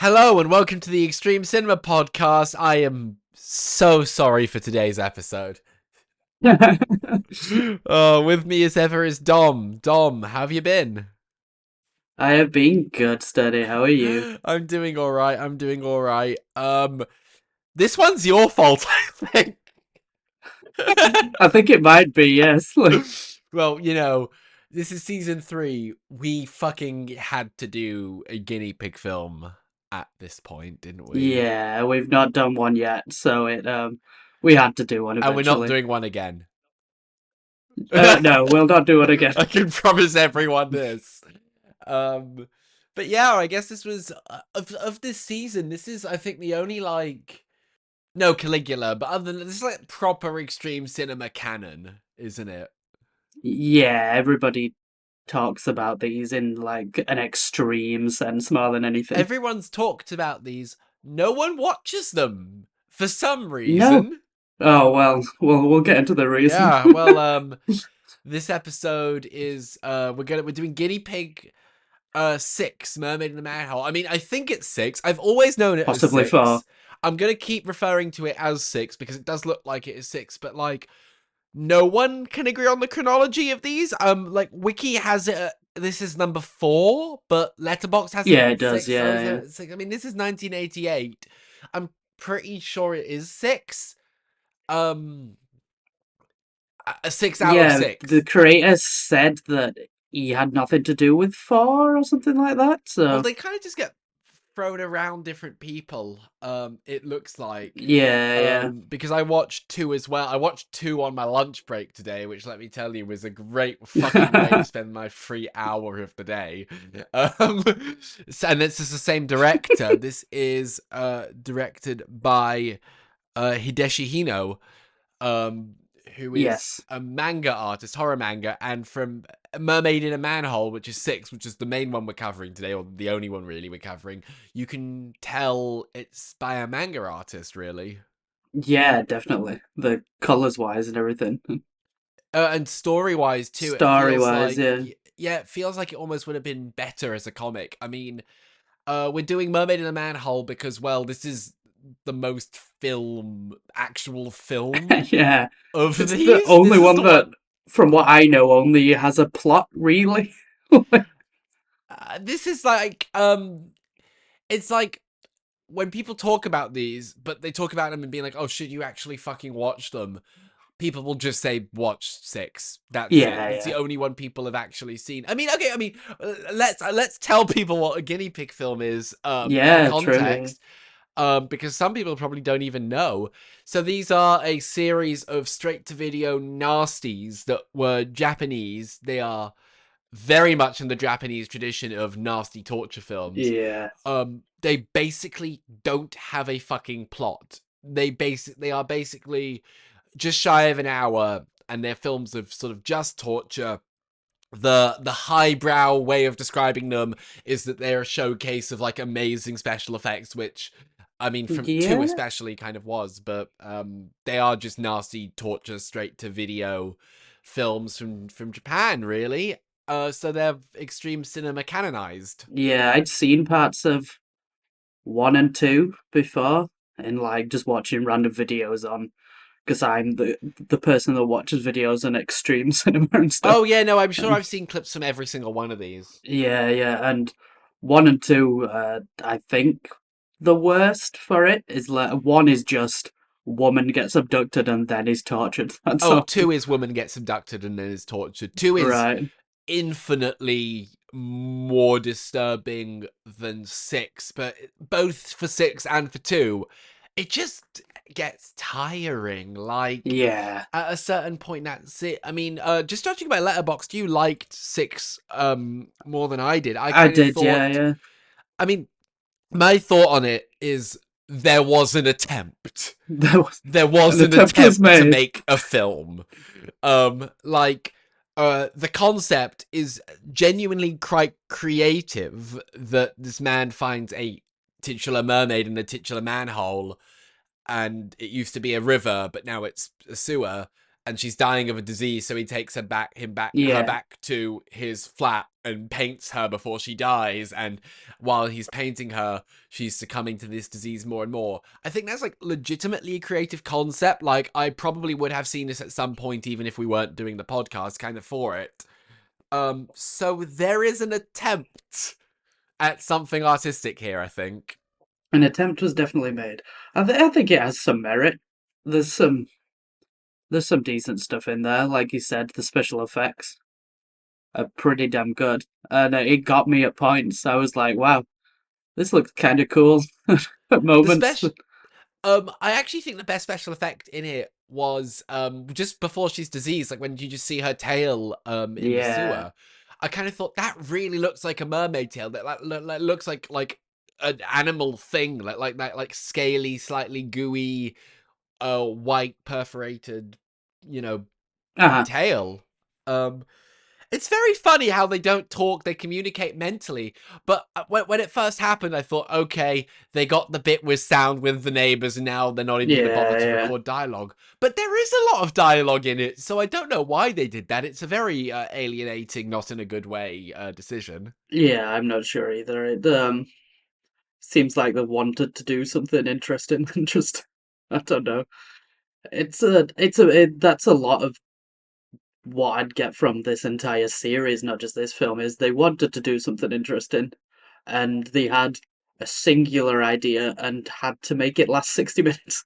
Hello and welcome to the Extreme Cinema Podcast. I am so sorry for today's episode. With me as ever is Dom. Dom, how have you been? I have been good, steady. How are you? I'm doing alright, I'm doing alright. This one's your fault, I think. I think it might be, yes. Well, this is season 3. We fucking had to do a guinea pig film at this point, didn't we? Yeah, we've not done one yet, so we had to do one And we're not eventually. doing one again. No, we'll not do it again. I can promise everyone this. Um, but yeah, I guess this was of this season. This is, I think, the only no Caligula, but other than this, is like proper extreme cinema canon, isn't it? Yeah, everybody talks about these in like an extreme sense more than anything. Everyone's talked about these. No one watches them for some No. reason. Oh well, we'll get into the reason. Yeah, well, this episode is we're doing Guinea Pig 6, Mermaid in the Manhole. I mean, I think it's 6. I've always known it as Possibly four. 6. I'm gonna keep referring to it as 6 because it does look like it is 6, but like no one can agree on the chronology of these. Like Wiki has it this is number 4, but Letterboxd has it Yeah, at it does. 6. So Yeah, yeah. 6. I mean, this is 1988. I'm pretty sure it is 6. Um a 6 out of Yeah, the 6. creator said that he had nothing to do with four or something like that. Well, So they kind of just get thrown around different people. It looks like. yeah, yeah. Because I watched 2 as well. I watched 2 on my lunch break today, which let me tell you was a great fucking way to spend my free hour of the day. Um, and this is the same director. This is directed by Hideshi Hino, um, who is Yes. a manga artist, horror manga, and from Mermaid in a Manhole, which is 6, which is the main one we're covering today, or the only one really we're covering, you can tell it's by a manga artist, really. Yeah, definitely. The colors wise and everything. And story-wise too, it Story feels wise, like, yeah. yeah, it feels like it almost would have been better as a comic. I mean, we're doing Mermaid in a Manhole because, well, this is the most actual film Yeah. of It's the these. only This is one the that, one. from what I know, only has a plot, really. This is like it's like when people talk about these, but they talk about them and being like, "Oh shit, you actually fucking watch them." People will just say, "Watch 6." That's it. Yeah, It's the yeah. only one people have actually seen. I mean, okay. I mean, let's tell people what a guinea pig film is for Yeah, true, yeah. context. Because some people probably don't even know. So these are a series of straight-to-video nasties that were Japanese. They are very much in the Japanese tradition of nasty torture films. Yeah. They basically don't have a fucking plot. They are basically just shy of an hour, and they're films of sort of just torture. The highbrow way of describing them is that they're a showcase of like amazing special effects, which I mean from 2 Yeah. especially kind of was, but they are just nasty torture straight to video films from Japan, really. So they're extreme cinema canonized. Yeah, I'd seen parts of one and two before, and like just watching random videos on because I'm the person that watches videos on extreme cinema and stuff. Oh yeah, no, I'm sure And I've seen clips from every single one of these. yeah, yeah, and one and two, I think the worst for it is like one is just woman gets abducted and then is tortured. That's Oh, all. 2 is woman gets abducted and then is tortured. 2 is Right. infinitely more disturbing than 6, but both for 6 and for 2, it just gets tiring. Like Yeah, at a certain point, that's it. I mean, just judging by Letterboxd, you liked 6 more than I did. I I kind of did. Yeah, thought, yeah. I mean, my thought on it is there was an attempt. There was There was an an attempt was attempt to made. make a film. Like the concept is genuinely quite creative, that this man finds a titular mermaid in a titular manhole, and it used to be a river but now it's a sewer, and she's dying of a disease, so he takes her Yeah. back to his flat and paints her before she dies. And while he's painting her, she's succumbing to this disease more and more. I think that's like legitimately a creative concept. Like, I probably would have seen this at some point, even if we weren't doing the podcast kind of for it. So there is an attempt at something artistic here, I think. An attempt was definitely made. I think it has some merit. There's some there's some decent stuff in there. Like you said, the special effects are pretty damn good, and it got me at points. I was like, wow, this looks kind of cool at The moments. special I actually think the best special effect in it was just before she's diseased, like when you just see her tail in the Yeah. sewer. I kind of thought that really looks like a mermaid tail. That looks like an animal thing, like that, like scaly, slightly gooey, white perforated, you know, Uh-huh. tail. Um, it's very funny how they don't talk, they communicate mentally. But when it first happened, I thought, okay, they got the bit with sound with the neighbors, and now they're not even going to bother Yeah, to yeah. record dialogue. But there is a lot of dialogue in it, so I don't know why they did that. It's a very alienating, not in a good way, decision. Yeah, I'm not sure either. It seems like they wanted to do something interesting and just I don't know. That's a lot of what I'd get from this entire series, not just this film, is they wanted to do something interesting, and they had a singular idea and had to make it last 60 minutes.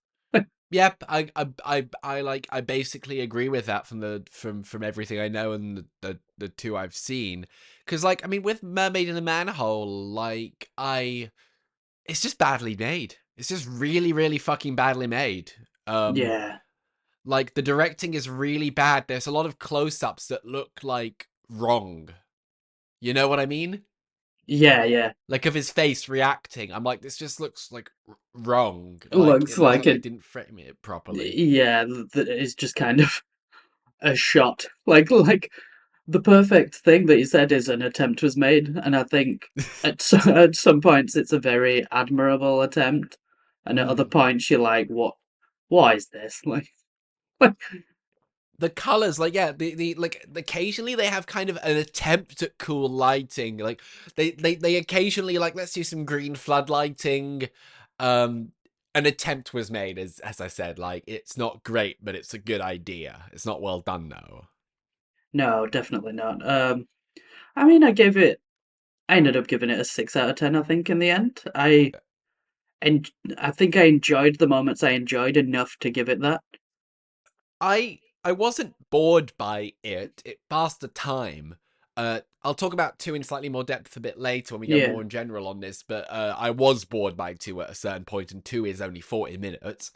Yep, I basically agree with that from from everything I know and the two I've seen. Because like, I mean, with Mermaid in the Manhole, like it's just badly made. It's just really, really fucking badly made. Um, Yeah, like the directing is really bad. There's a lot of close-ups that look like wrong. You know what I mean? yeah, yeah. Like of his face reacting. I'm like, this just looks like wrong. Like Looks it looks like like they it. didn't frame it properly. Yeah, that is just kind of a shot. Like the perfect thing that you said is an attempt was made, and I think at some points it's a very admirable attempt, and at other Mm. points you're like, what is this? Like, The colors, like yeah, the like occasionally they have kind of an attempt at cool lighting. Like they occasionally like, let's do some green floodlighting. Um, an attempt was made, as I said. Like it's not great, but it's a good idea. It's not well done though. no, definitely not. I mean, I ended up giving it a 6 out of 10. I think in the end, and I think I enjoyed the moments I enjoyed enough to give it that. I wasn't bored by it. It passed the time. I'll talk about two in slightly more depth a bit later when we go Yeah, more in general on this. But I was bored by two at a certain point, and two is only 40 minutes.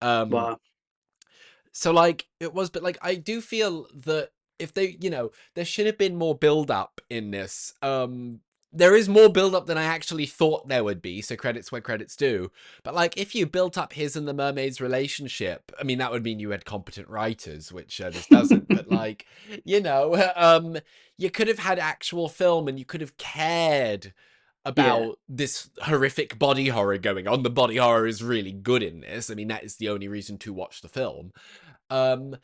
Um, wow, so like it was, but like I do feel that if they, there should have been more build up in this. There is more build up than I actually thought there would be, so credits where credits due. But like if you built up his and the mermaid's relationship, I mean that would mean you had competent writers, which this doesn't. But like, you could have had actual film and you could have cared yeah, about this horrific body horror going on. The body horror is really good in this. I mean, that is the only reason to watch the film. Um,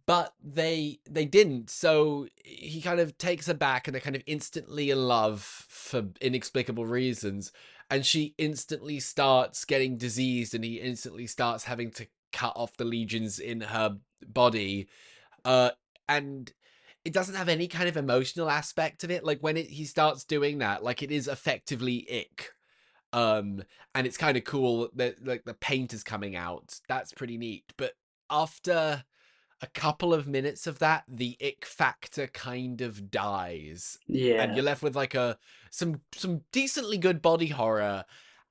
but they didn't. So he kind of takes her back, and they're kind of instantly in love for inexplicable reasons. And she instantly starts getting diseased, and he instantly starts having to cut off the legions in her body. Uh, and it doesn't have any kind of emotional aspect of it. Like when he starts doing that, like it is effectively ick. And it's kind of cool that like the paint is coming out. That's pretty neat. But after a couple of minutes of that, the ick factor kind of dies, and yeah. you're left with like some decently good body horror,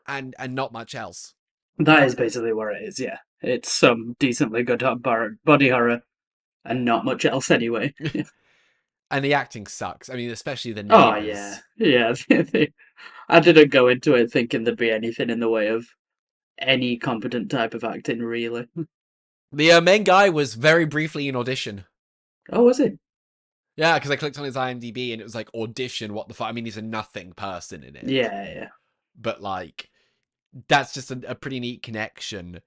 and not much else. That is basically where it is. Yeah, it's some decently good body horror and not much else anyway. And the acting sucks. I mean, especially the Oh yeah, neighbors. yeah. I didn't go into it thinking there'd be anything in the way of any competent type of acting, really. The main guy was very briefly in audition. Oh, was it? Yeah, because I clicked on his IMDb and it was like audition. What the fuck? I mean, he's a nothing person in it, Yeah, yeah. but like that's just a pretty neat connection.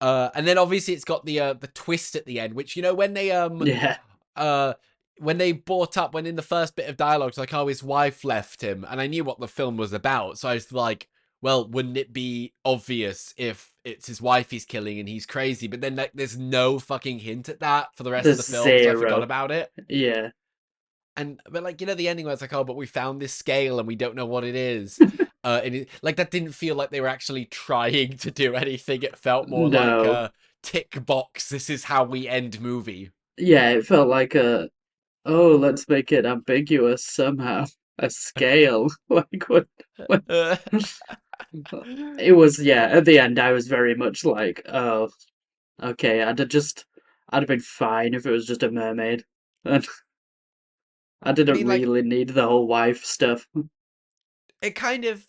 And then obviously it's got the twist at the end, which, you know, Yeah. uh when they brought up, when in the first bit of dialogue, it's like, oh, his wife left him, and I knew what the film was about, so I was like, well, wouldn't it be obvious if it's his wife he's killing and he's crazy? But then, like, there's no fucking hint at that for the rest of There's the film, so I forgot zero. about it. Yeah. And but, like, you know, the ending where it's like, oh, but we found this scale and we don't know what it is. And like, that didn't feel like they were actually trying to do anything. It felt more like No. a tick box, this is how we end movie. Yeah, it felt like oh, let's make it ambiguous somehow. A scale. Like what? Uh, It was, yeah, at the end I was very much like, oh, okay, I'd have been fine if it was just a mermaid. And I I didn't mean, like, really need the whole wife stuff. it kind of,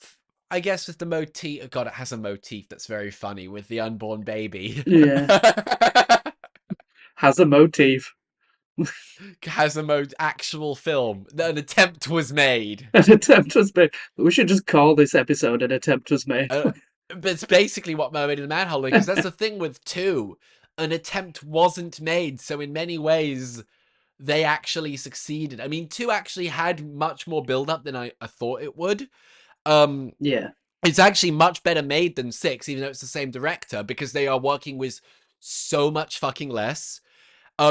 I guess, with the motif. Oh God, it has a motif that's very funny with the unborn baby. Yeah. Has a motif. Has a actual film. An attempt was made. An attempt was made. We should just call this episode An Attempt Was Made. Uh, but it's basically what Mermaid and the Manhole, because that's the thing with two. An attempt wasn't made, so in many ways, they actually succeeded. I mean, two actually had much more build up than I thought it would. Um, Yeah. it's actually much better made than six, even though it's the same director, because they are working with so much fucking less.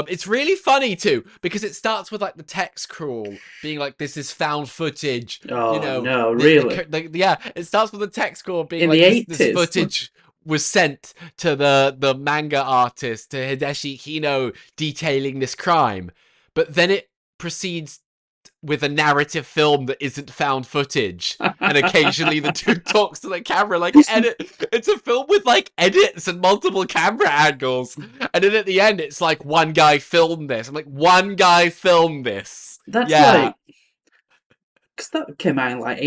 It's really funny too, because it starts with like the text crawl being like, "This is found footage," you Oh know. no, really? Yeah, it starts with the text crawl being In the like, "This 80s? footage was sent to the manga artist, to Hideshi Hino, detailing this crime," but then it proceeds with a narrative film that isn't found footage. And occasionally the dude talks to the camera like edit. It's a film with like edits and multiple camera angles. And then at the end, it's like, one guy filmed this. I'm like, one guy filmed this. That's Yeah. like, because that came out in like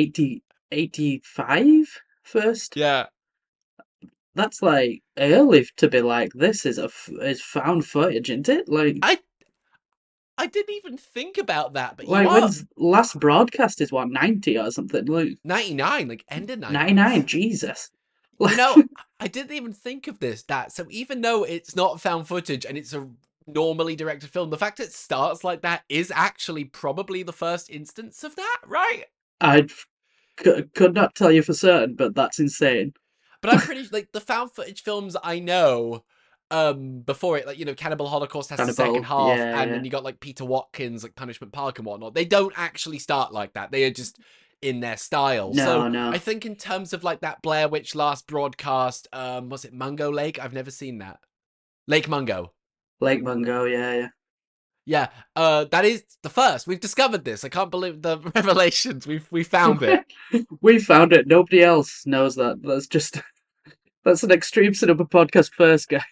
85 first. Yeah. That's like early to be like, this is found footage, isn't it? I I didn't even think about that, but you Like are when's last broadcast is what, 90 or something? Like 99, like end of 99, 90s. Jesus. You Like, know, I didn't even think of this, that. So even though it's not found footage and it's a normally directed film, the fact it starts like that is actually probably the first instance of that, right? I could not tell you for certain, but that's insane. But I'm pretty, like, the found footage films I know, before it, like, you know, Cannibal Holocaust has a second Cannibal, half, yeah, and yeah. then you got like Peter Watkins, like Punishment Park and whatnot. They don't actually start like that. They are just in their style. No, So no. I think in terms of like that Blair Witch last broadcast, was it Mungo Lake? I've never seen that. Lake Mungo. Lake Mungo, yeah, Yeah, that is the first. We've discovered this. I can't believe the revelations. We yeah. found it. We found it. Nobody else knows that. That's an extreme cinema podcast first, guy.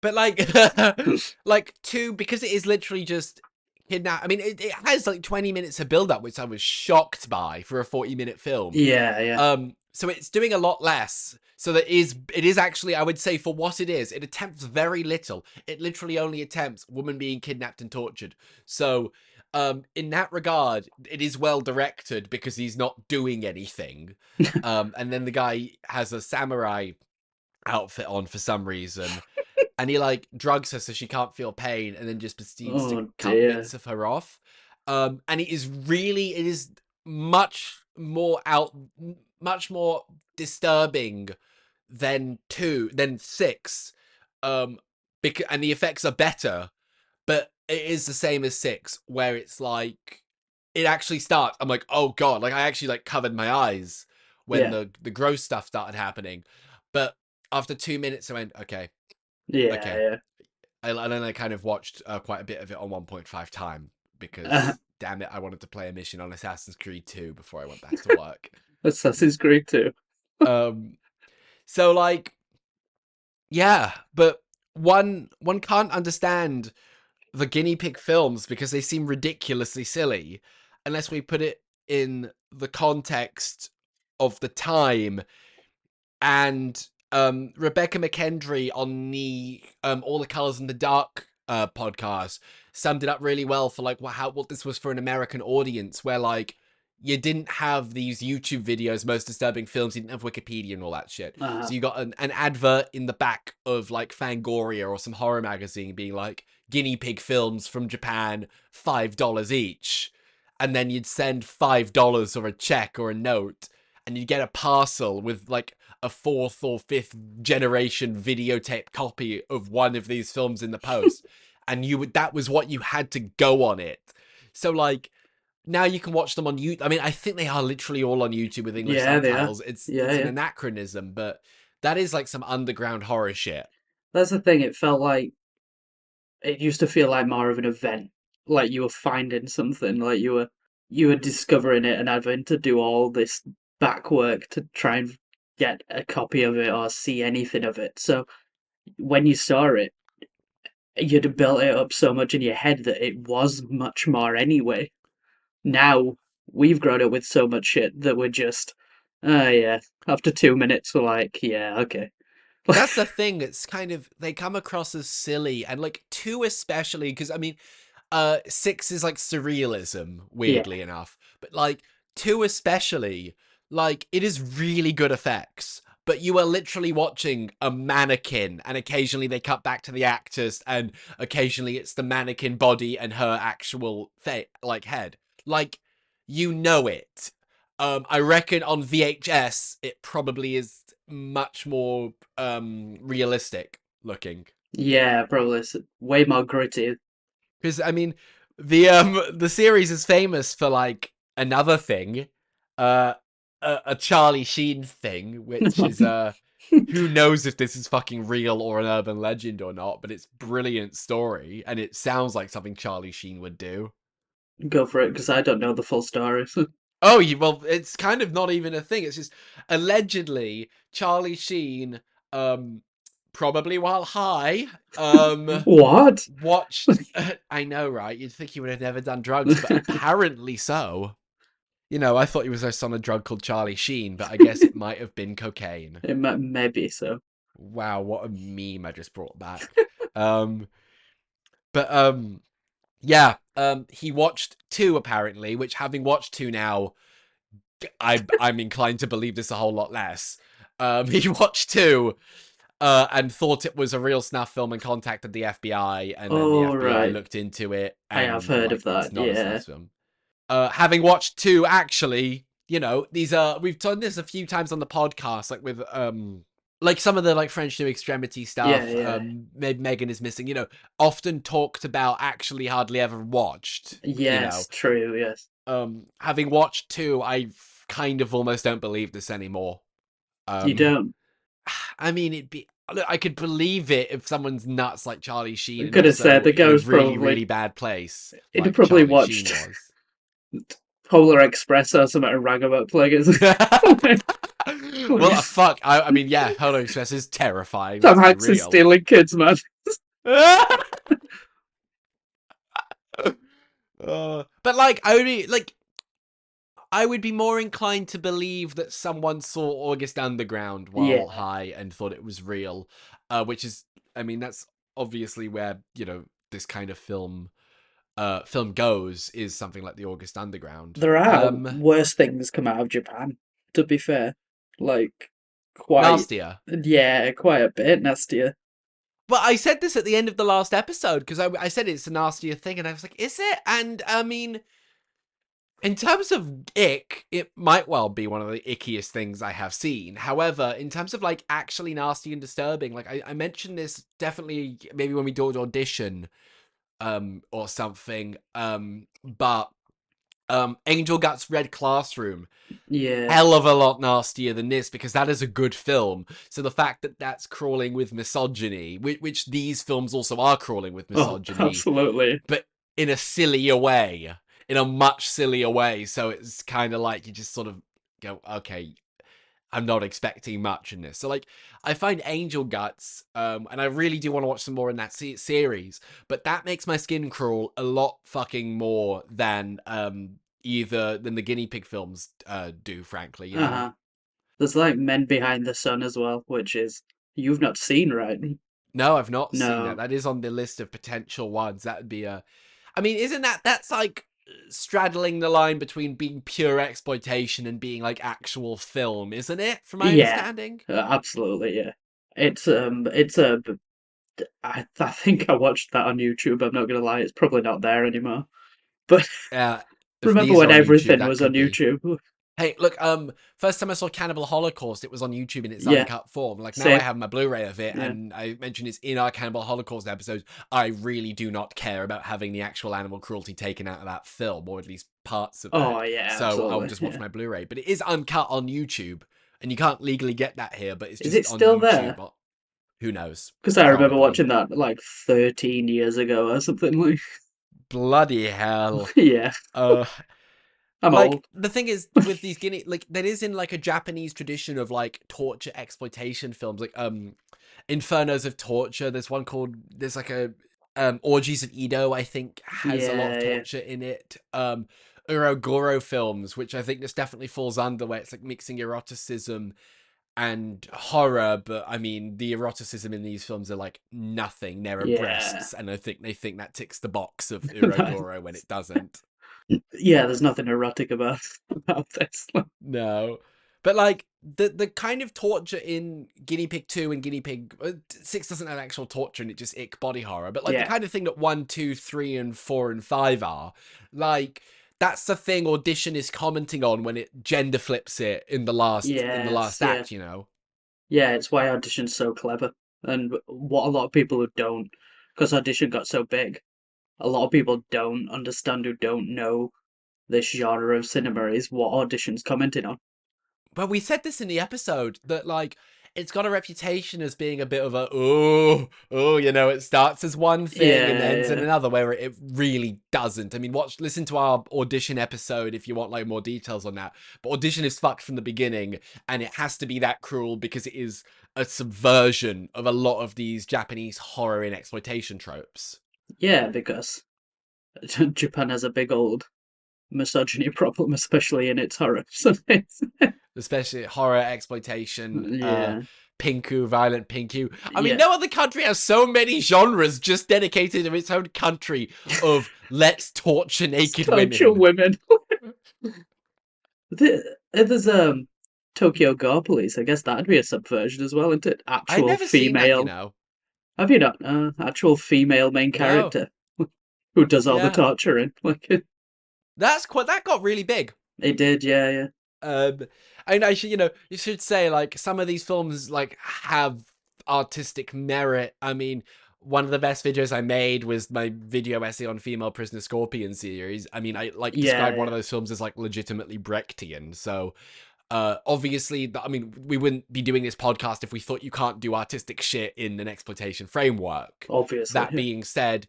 But like, like two, because it is literally just kidnap. I mean, it has like 20 minutes of build up, which I was shocked by for a 40-minute film. Yeah, yeah. So it's doing a lot less. So that it is actually, I would say, for what it is, it attempts very little. It literally only attempts woman being kidnapped and tortured. So, in that regard, it is well directed because he's not doing anything. And then the guy has a samurai outfit on for some reason, and he like drugs her so she can't feel pain, and then just proceeds to Oh cut dear. bits of her off. And it is much more much more disturbing than six. Because, and the effects are better, but it is the same as six, where it's like, it actually starts, I'm like, oh god, like I actually like covered my eyes when Yeah. the gross stuff started happening. But after 2 minutes I went, okay, okay. Yeah, And then I kind of watched quite a bit of it on 1.5 time, yeah. because damn it, I wanted to play a mission on Assassin's Creed 2 before I went back to work. Assassin's Creed 2. um so like, yeah, but one can't understand the Guinea Pig films because they seem ridiculously silly unless we put it in the context of the time. And Rebecca McKendry on the All the Colors in the Dark podcast summed it up really well for like what this was for an American audience, where like, you didn't have these YouTube videos, most disturbing films, you didn't have Wikipedia and all that shit. Uh, So you got an advert in the back of like Fangoria or some horror magazine being like, guinea pig films from Japan, $5 each. And then you'd send $5 or a check or a note, and you'd get a parcel with like a fourth or fifth generation videotape copy of one of these films in the post. And that was what you had to go on it. So like, now you can watch them on YouTube. I mean, I think they are literally all on YouTube with English yeah, they are. subtitles. It's Yeah, it's an yeah. anachronism, but that is like some underground horror shit. That's the thing. It felt like it used to feel like more of an event, like you were finding something, like you were discovering it and having to do all this back work to try and get a copy of it or see anything of it. So when you saw it, you'd have built it up so much in your head that it was much more anyway. Now we've grown up with so much shit that we're just, oh yeah. After 2 minutes, we're like, yeah, okay. That's the thing. It's kind of, they come across as silly, and like two especially, because I mean, six is like surrealism, Yeah, weirdly enough, but like two especially, like it is really good effects. But you are literally watching a mannequin, and occasionally they cut back to the actors, and occasionally it's the mannequin body and her actual like head. Like, you know it. I reckon on VHS it probably is much more realistic looking. yeah, probably it's way more gritty. Because I mean, the series is famous for like another thing, uh, a Charlie Sheen thing, which is who knows if this is fucking real or an urban legend or not, but it's brilliant story, and it sounds like something Charlie Sheen would do. Go for it, because I don't know the full story. Oh, well, it's kind of not even a thing. It's just allegedly Charlie Sheen, um, probably while high, What? watched. I know, right? You'd think he would have never done drugs, but apparently so. You know, I thought he was just on a drug called Charlie Sheen, but I guess it might have been cocaine. Maybe so. Wow, what a meme I just brought back. Um, but yeah, he watched two apparently, which having watched two now, I'm inclined to believe this a whole lot less. He watched two, and thought it was a real snuff film and contacted the FBI, and then the Oh, FBI right. looked into it I have and were heard of like, it's that, not a yeah. snuff film. Having watched two, actually, you know, these are, we've done this a few times on the podcast, like with like some of the like French New Extremity Yeah, stuff, yeah. Megan is Missing, you know, often talked about, actually hardly ever watched, you know. Yes, true, yes. Having watched two, I kind of almost don't believe this anymore. You Um, don't. I mean, I could believe it if someone's nuts like Charlie I Sheen, and could have said also the guy in a was really, probably. really bad place He'd have like probably Charlie Sheen watched was. Polar Express or something and rang about plaguers. Well, Please. fuck. I mean, yeah, Hello Express is terrifying. Tom Let's be Hanks is real. stealing kids, man. But like, I only like, I would be more inclined to believe that someone saw August Underground while Yeah. high and thought it was real, which is, I mean, that's obviously where, you know, this kind of film goes, is something like the August Underground. There are worse things come out of Japan, to be fair. Like, quite. Nastier. Yeah, quite a bit nastier. But I said this at the end of the last episode, because I said it's a nastier thing, and I was like, is it? And I mean, in terms of ick, it might well be one of the ickiest things I have seen. However, in terms of like actually nasty and disturbing, like I mentioned this definitely maybe when we do an audition, or something. But Angel Guts Red Classroom, Yeah. hell of a lot nastier than this, because that is a good film. So the fact that that's crawling with misogyny, which these films also are crawling with Oh, misogyny, absolutely. but in a sillier way, in a much sillier way. So it's kind of like you just sort of go, okay, I'm not expecting much in this. So like, I find Angel Guts, and I really do want to watch some more in that series, but that makes my skin crawl a lot fucking more than either than the Guinea Pig films do, frankly, you know. Uh-huh. There's like Men Behind the Sun as well, which is you've not seen, right? No, I've not seen that. No. That is on the list of potential ones. That would be a. I mean, isn't that's like straddling the line between being pure exploitation and being like actual film, isn't it? From my Yeah, understanding. absolutely. Yeah, it's a. I think I watched that on YouTube. I'm not gonna lie, it's probably not there anymore. But If remember these are when on YouTube, everything that was could on be. YouTube? Hey, look, first time I saw Cannibal Holocaust, it was on YouTube in its Yeah, uncut form. Like now I same. have my Blu-ray of it, Yeah. and I mentioned it's in our Cannibal Holocaust episode. I really do not care about having the actual animal cruelty taken out of that film, or at least parts of Oh that. yeah, So I'll absolutely. just watch Yeah. my Blu-ray. But it is uncut on YouTube, and you can't legally get that here, but it's Is just it on still YouTube. there? Who knows? Because I remember Probably. watching that like 13 years ago or something like. Bloody hell. Yeah, Uh, I'm like old. the thing is with these guinea, like that is in like a Japanese tradition of like torture exploitation films, like Infernos of Torture. There's one called there's like a Orgies of Edo, I think, has a lot of Yeah, yeah, torture in it. Urogoro films, which I think this definitely falls under, where it's like mixing eroticism and horror, but I mean the eroticism in these films are like nothing. There are yeah. breasts, and I think they think that ticks the box of That- Urogoro when it doesn't. yeah, there's nothing erotic about this. No. But like the kind of torture in Guinea Pig 2 and Guinea Pig 6 doesn't have actual torture and it just ick body horror. But like the Yeah, kind of thing that 1, 2, 3, and 4 and 5 are, like that's the thing Audition is commenting on when it gender flips it in the yes, last yeah, act, you know. yeah. It's why Audition's so clever, and what a lot of people who don't, because Audition got so big, a lot of people don't understand who don't know this genre of cinema is what Audition's commenting on. But we said this in the episode that like it's got a reputation as being a bit of a you know, it starts as one thing and ends in Yeah, another, where it really doesn't. I mean, listen to our Audition episode if you want like more details on that. But Audition is fucked from the beginning, and it has to be that cruel because it is a subversion of a lot of these Japanese horror and exploitation tropes, yeah, because Japan has a big old misogyny problem, especially in its horror. So especially horror exploitation. yeah, Pinku, violent pinku. I mean, yeah, no other country has so many genres just dedicated to its own country of let's torture naked torture women. women. There's Tokyo Gore Police. I guess that'd be a subversion as well, isn't it? I've Actual never seen that, you female. know. Have you not? Actual female main No. character who does all the Yeah. torturing. Like That got really big. it did. Yeah, yeah, Um, and I should, you know, you should say like some of these films like have artistic merit. I mean, one of the best videos I made was my video essay on female prisoner scorpion series. I mean, I like yeah, described one yeah. of those films as like legitimately Brechtian. So, obviously, I mean, we wouldn't be doing this podcast if we thought you can't do artistic shit in an exploitation framework. Obviously, That yeah. being said,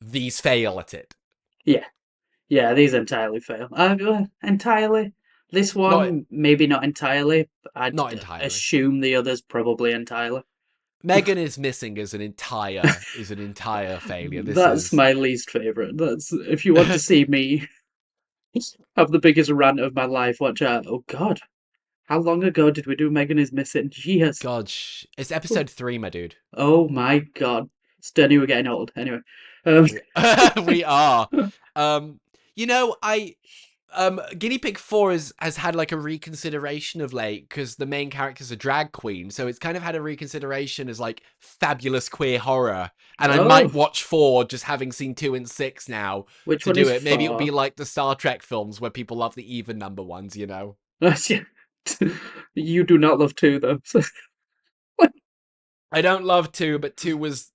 these fail at it. Yeah. Yeah, these entirely fail. Entirely. This Not one, maybe not entirely. I'd not entirely. assume the others probably entirely. Megan is missing is an entire failure. This That's is my least favorite. That's if you want to see me have the biggest rant of my life, watch out. Oh God, how long ago did we do Megan is Missing? Yes. God. It's episode 3, my dude. Oh my God. Sturdy, we're getting old. Anyway, um, We we are. Um, you know, I Guinea Pig 4 has had like a reconsideration of late because the main character's a drag queen, so it's kind of had a reconsideration as like fabulous queer horror. And I might oh, watch 4 just having seen 2 and 6 now which to one do is it. Maybe it'll be four? like the Star Trek films where people love the even number ones, you know. You do not love two though. I don't love 2, but 2 was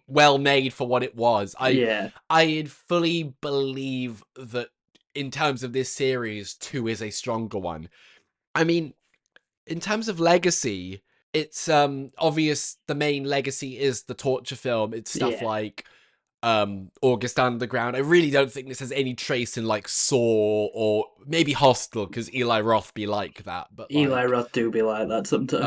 well made for what it was. Yeah, I fully believe that in terms of this series, 2 is a stronger one. I mean, in terms of legacy, it's obvious the main legacy is the torture film. It's stuff yeah. like August Underground. I really don't think this has any trace in like Saw or maybe Hostel because Eli Roth be like that, but Eli like Roth do be like that sometimes.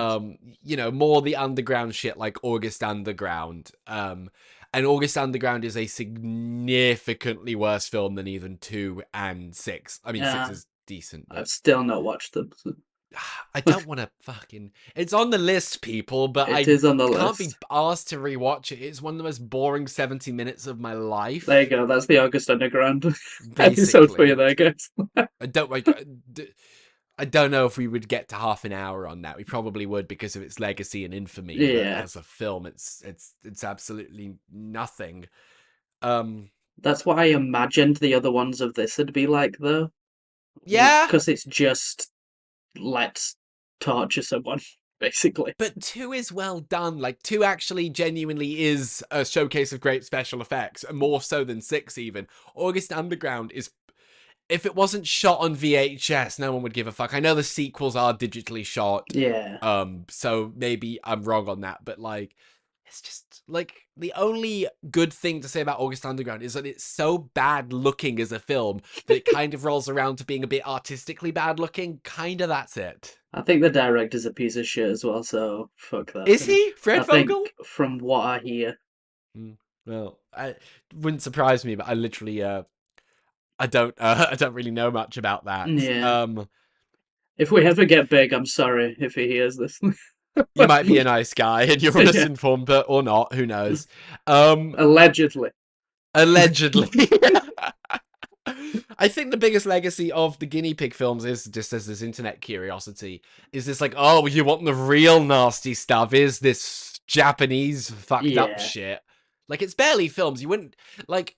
you know, more the underground shit like August Underground. And August Underground is a significantly worse film than even 2 and 6. I mean, 6 Yeah, is decent, I've but still not watched them. So. I don't want to fucking. It's on the list, people, but It I is on the can't be list. asked to rewatch it. It's one of the most boring 70 minutes of my There you life, go. That's the August Underground episode for you basically. there, guys. I don't like. I don't know if we would get to half an hour on that. We probably would because of its legacy and infamy, but Yeah. as a film, it's absolutely nothing. Um, That's what I imagined the other ones of this would be like, though. yeah, Because it's just, let's torture someone, basically. but two is well done. Like two actually genuinely is a showcase of great special effects, more so than six even. August Underground is, if it wasn't shot on VHS, no one would give a fuck. I know the sequels are digitally shot, Yeah. so maybe I'm wrong on that, but like, it's just like the only good thing to say about August Underground is that it's so bad looking as a film that it kind of rolls around to being a bit artistically bad looking. Kinda, that's it. I think the director's a piece of shit as well, so fuck that for Is me. he I Fred think Vogel? from what I hear, Well, I wouldn't surprise me, but I literally I don't I don't really know much about that. yeah. If we ever get big, I'm sorry if he hears this. You might be a nice guy and you're Yeah. uninformed, but or not, who knows? Um, Allegedly. allegedly. I think the biggest legacy of the Guinea Pig films is just as this internet curiosity. Is this like, oh, you want the real nasty stuff? Is this Japanese fucked up Yeah. shit? Like, it's barely films. You wouldn't like.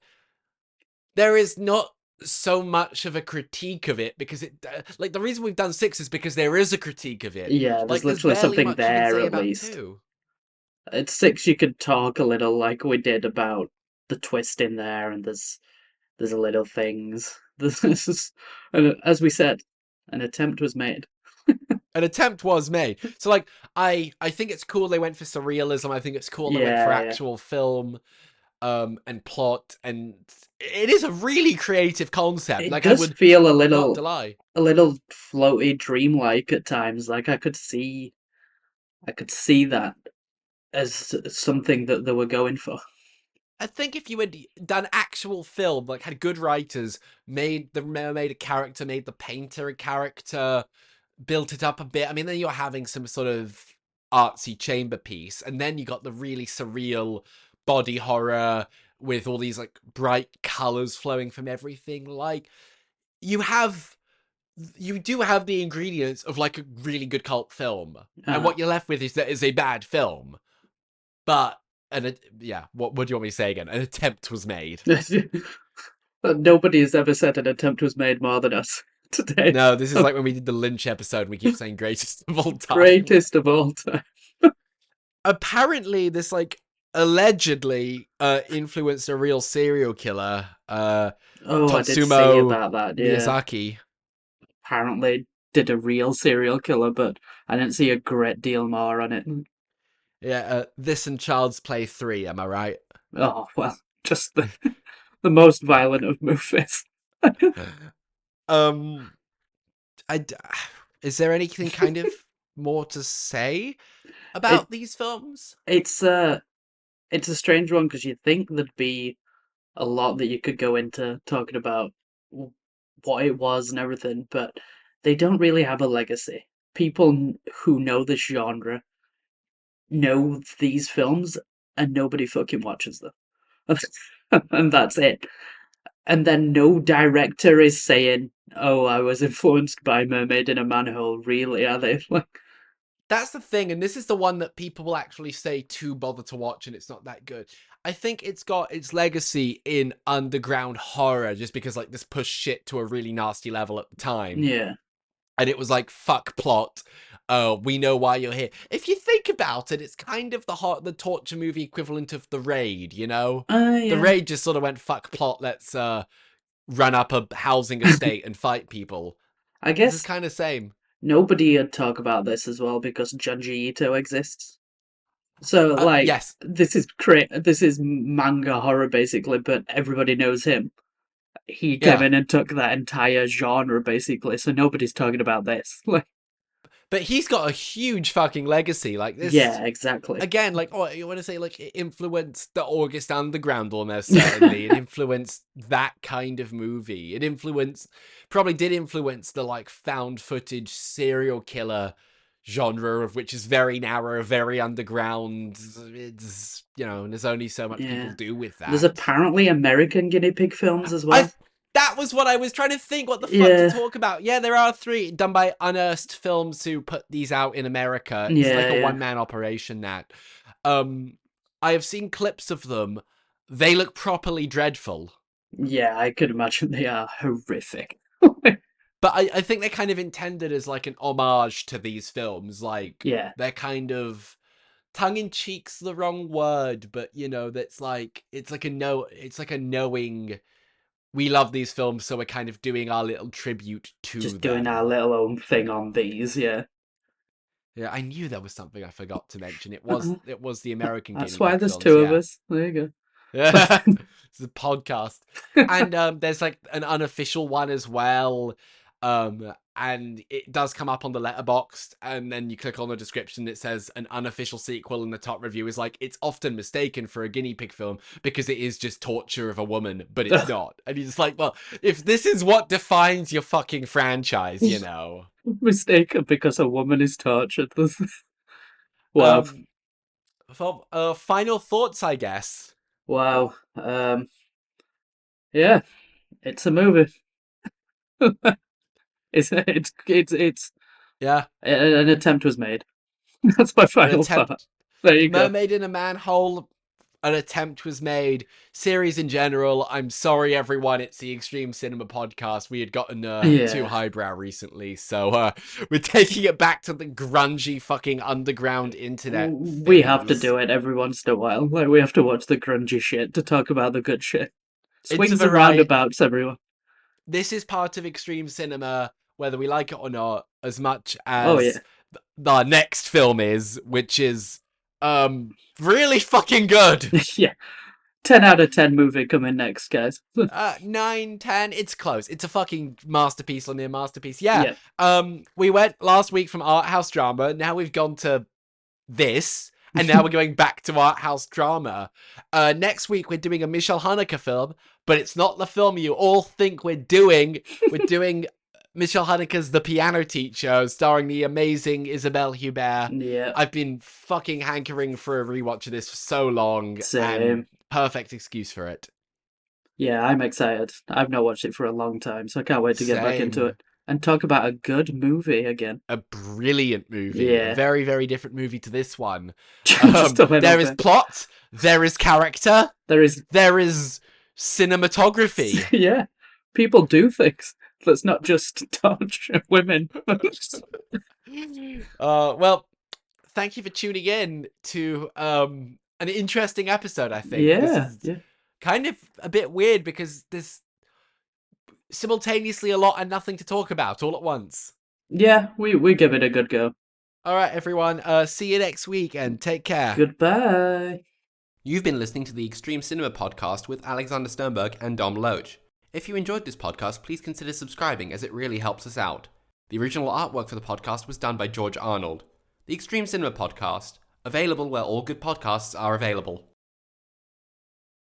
There is not so much of a critique of it because it like the reason we've done six is because there is a critique of it. Yeah, there's Like, there's literally barely something much you can there say at about least. two. At six, you could talk a little like we did about the twist in there, and there's little things. And as we said, an attempt was made. An attempt was made. So like I think it's cool they went for surrealism. I think it's cool they went for Yeah, yeah. actual film and plot, and it is a really creative concept. It Like I does would feel not deny. a little floaty, dreamlike at times. Like I could see that as something that they were going for. I think if you had done actual film, like had good writers, made the mermaid a character, made the painter a character, built it up a bit. I mean, then you're having some sort of artsy chamber piece, and then you got the really surreal body horror with all these like bright colors flowing from everything. Like you have, you do have the ingredients of like a really good cult film, and Uh, what you're left with is that is a bad film. But yeah, what do you want me to say again? An attempt was made. Nobody has ever said an attempt was made more than us today. No, this is like when we did the Lynch episode and we keep saying greatest of all time. Greatest of all time. Apparently, this like allegedly influenced a real serial killer, Oh, I did see Totsumo about that. Yeah, Miyazaki. apparently did a real serial killer, but I didn't see a great deal more on it. Yeah, this and Child's Play 3, am I right? Oh well, just the most violent of movies. um, I d- is there anything kind of more to say it about these films? it's it's a strange one because you'd think there'd be a lot that you could go into talking about what it was and everything, but they don't really have a legacy. People who know this genre know these films, and nobody fucking watches them, and that's it. And then no director is saying, "Oh, I was influenced by Mermaid in a Manhole." Really, are they? Like, That's the thing, and this is the one that people will actually say to bother to watch, and it's not that good. I think it's got its legacy in underground horror, just because like this pushed shit to a really nasty level at the time, yeah, and it was like fuck plot. We know why you're here. If you think about it, it's kind of the torture movie equivalent of The Raid. You know, The yeah. Raid just sort of went fuck plot. Let's run up a housing estate and fight people. I This is guess kind of same. nobody would talk about this as well because Junji Ito exists. So like Yes, this is manga horror basically, but everybody knows him. He came yeah. in and took that entire genre basically, so nobody's talking about this. Like, But he's got a huge fucking legacy. Like this Yeah, exactly. again, like, oh, you want to say like it influenced the August Underground almost certainly. It influenced that kind of movie. It influenced, probably did influence the like found footage serial killer genre, of which is very narrow, very underground. It's, you know, and there's only so much people Yeah. do with There's that. apparently American guinea pig films as I well. That was what I was trying to think what the fuck to Yeah, talk about. Yeah, there are 3 done by Unearthed Films who put these out in America. It's like yeah, a yeah. one-man operation that. I have seen clips of them. They look properly dreadful. Yeah, I could imagine they are horrific. But I think they're kind of intended as like an homage to these films. Like Yeah, they're kind of tongue in cheek's the wrong word, but you know, that's like it's like a knowing we love these films, so we're kind of doing our little tribute to just doing our them. little own thing on these, yeah. Yeah, I knew there was something I forgot to mention. Uh, It was the American that's Guinea why Pig there's films. two of Yeah, us. There you yeah. It's a podcast, and there's like an unofficial one as well. And it does come up on the letterboxd, and then you click on the description. It says an unofficial sequel, and the top review is like it's often mistaken for a guinea pig film because it is just torture of a woman, but it's go. not. And you're just like, well, if this is what defines your fucking franchise, you know. Mistaken because a woman is tortured. Wow. Um, for final thoughts, I guess. Wow. Yeah, it's a movie. It's Yeah, an attempt was made. That's my an final thought. attempt. There you go. Mermaid in a Manhole. An attempt was made. Series in general. I'm sorry, everyone. It's the Extreme Cinema podcast. We had gotten too Yeah. highbrow recently, so we're taking it back to the grungy fucking underground internet We have to things. do it every once in a while. Like we have to watch the grungy shit to talk about the good shit. It's a Swings and variety. roundabouts, everyone. This is part of Extreme Cinema, whether we like it or not, as much Oh yeah. as the next film is, which is really fucking good. Yeah. 10 out of 10 movie coming next, guys. 9, 10. It's close. It's a fucking masterpiece on near masterpiece. Yeah. Yeah. We went last week from art house drama. Now we've gone to this, and now we're going back to art house drama. Next week we're doing a Michelle Haneke film, but it's not the film you all think we're doing. We're doing Michelle Haneke's The Piano Teacher, starring the amazing Isabelle Hubert. Yeah. I've been fucking hankering for a rewatch of this for so long, and Same. perfect excuse for it. Yeah, I'm excited. I've not watched it for a long time, so I can't wait to get back into Same. it and talk about a good movie again. A brilliant movie. A Yeah. very, very different movie to this one. Just a little There is bit. plot, there is character, There is there is cinematography. yeah. People do things. Let's not just torture women. Well, thank you for tuning in to an interesting episode, I think. This Yeah, is yeah. kind of a bit weird because there's simultaneously a lot and nothing to talk about all at once. Yeah, we give it a good go. All right, everyone. See you next week and take care. Goodbye. You've been listening to the Extreme Cinema podcast with Alexander Sternberg and Dom Loach. If you enjoyed this podcast, please consider subscribing as it really helps us out. The original artwork for the podcast was done by George Arnold. The Extreme Cinema podcast, available where all good podcasts are available.